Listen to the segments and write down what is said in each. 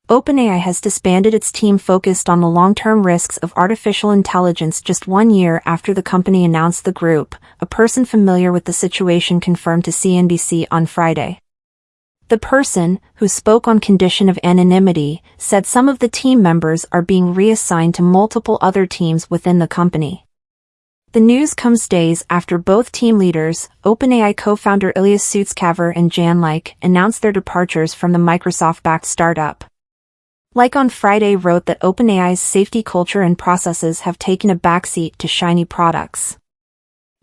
OpenAI has disbanded its team focused on the long-term risks of artificial intelligence just 1 year after the company announced the group, a person familiar with the situation confirmed to CNBC on Friday. The person, who spoke on condition of anonymity, said some of the team members are being reassigned to multiple other teams within the company. The news comes days after both team leaders, OpenAI co-founder Ilya Sutskever and Leike, announced their departures from the Microsoft-backed startup. Leike on Friday wrote that OpenAI's safety culture and processes have taken a backseat to shiny products.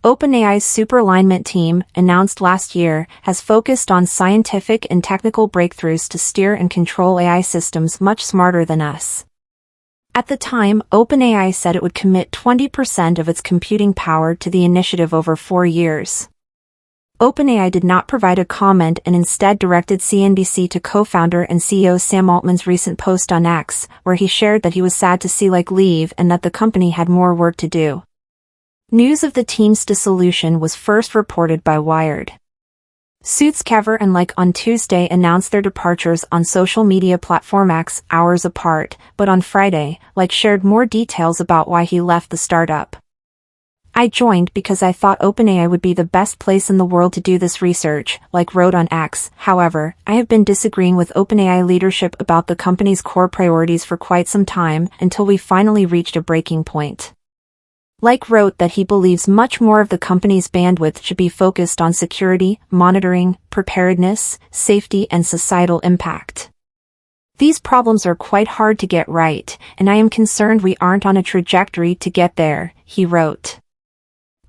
OpenAI's superalignment team, announced last year, has focused on scientific and technical breakthroughs to steer and control AI systems much smarter than us. At the time, OpenAI said it would commit 20% of its computing power to the initiative over 4 years. OpenAI did not provide a comment and instead directed CNBC to co-founder and CEO Sam Altman's recent post on X, where he shared that he was sad to see Leike leave and that the company had more work to do. News of the team's dissolution was first reported by Wired. Sutskever and Leike on Tuesday announced their departures on social media platform X hours apart, but on Friday, Leike shared more details about why he left the startup. "I joined because I thought OpenAI would be the best place in the world to do this research," Leike wrote on X. "However, I have been disagreeing with OpenAI leadership about the company's core priorities for quite some time, until we finally reached a breaking point." Leike wrote that he believes much more of the company's bandwidth should be focused on security, monitoring, preparedness, safety and societal impact. "These problems are quite hard to get right, and I am concerned we aren't on a trajectory to get there," he wrote.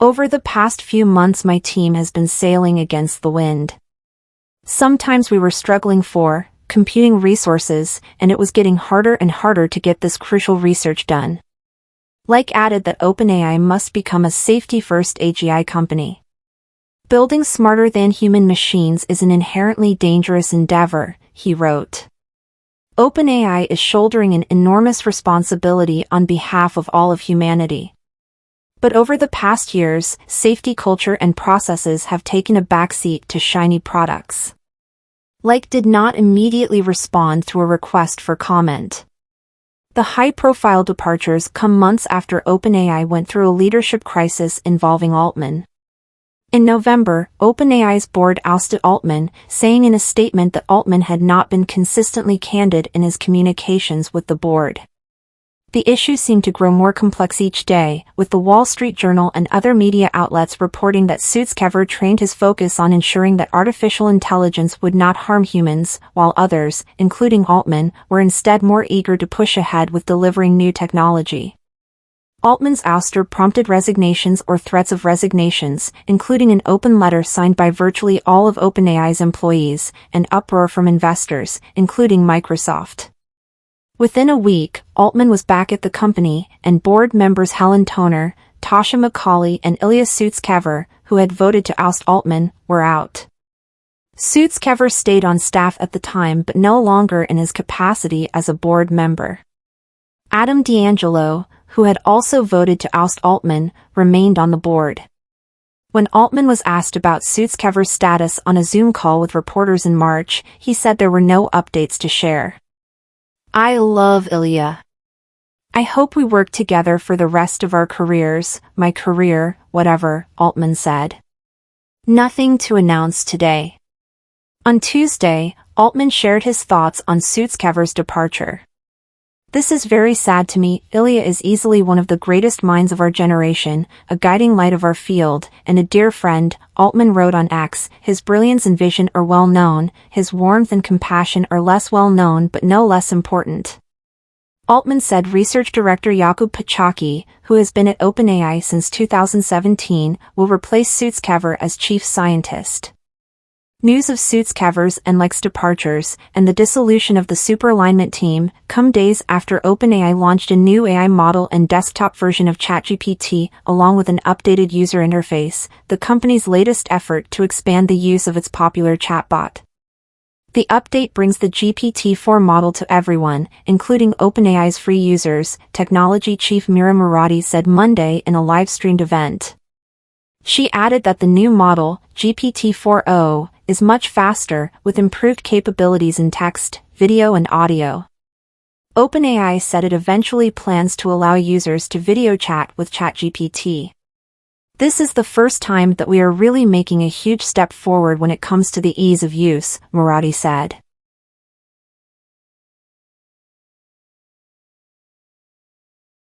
"Over the past few months my team has been sailing against the wind. Sometimes we were struggling for computing resources, and it was getting harder and harder to get this crucial research done." Leike added that OpenAI must become a safety-first AGI company. "Building smarter-than-human machines is an inherently dangerous endeavor," he wrote. "OpenAI is shouldering an enormous responsibility on behalf of all of humanity. But over the past years, safety culture and processes have taken a backseat to shiny products." Leike did not immediately respond to a request for comment. The high-profile departures come months after OpenAI went through a leadership crisis involving Altman. In November, OpenAI's board ousted Altman, saying in a statement that Altman had not been consistently candid in his communications with the board. The issue seemed to grow more complex each day, with the Wall Street Journal and other media outlets reporting that Sutskever trained his focus on ensuring that artificial intelligence would not harm humans, while others, including Altman, were instead more eager to push ahead with delivering new technology. Altman's ouster prompted resignations or threats of resignations, including an open letter signed by virtually all of OpenAI's employees, and uproar from investors, including Microsoft. Within a week, Altman was back at the company, and board members Helen Toner, Tasha McCauley and Ilya Sutskever, who had voted to oust Altman, were out. Sutskever stayed on staff at the time but no longer in his capacity as a board member. Adam D'Angelo, who had also voted to oust Altman, remained on the board. When Altman was asked about Sutskever's status on a Zoom call with reporters in March, he said there were no updates to share. "I love Ilya. I hope we work together for the rest of our careers, my career, whatever," Altman said. Nothing to announce today. On Tuesday, Altman shared his thoughts on Sutskever's departure. "This is very sad to me. Ilya is easily one of the greatest minds of our generation, a guiding light of our field, and a dear friend," Altman wrote on X. "His brilliance and vision are well known, his warmth and compassion are less well known but no less important." Altman said research director Jakub Pachaki, who has been at OpenAI since 2017, will replace Sutskever as chief scientist. News of Sutskever's and Leike's departures, and the dissolution of the superalignment team, come days after OpenAI launched a new AI model and desktop version of ChatGPT, along with an updated user interface, the company's latest effort to expand the use of its popular chatbot. The update brings the GPT-4 model to everyone, including OpenAI's free users, technology chief Mira Murati said Monday in a live-streamed event. She added that the new model, GPT-4o, is much faster, with improved capabilities in text, video and audio. OpenAI said it eventually plans to allow users to video chat with ChatGPT. This is the first time that we are really making a huge step forward when it comes to the ease of use, Murati said.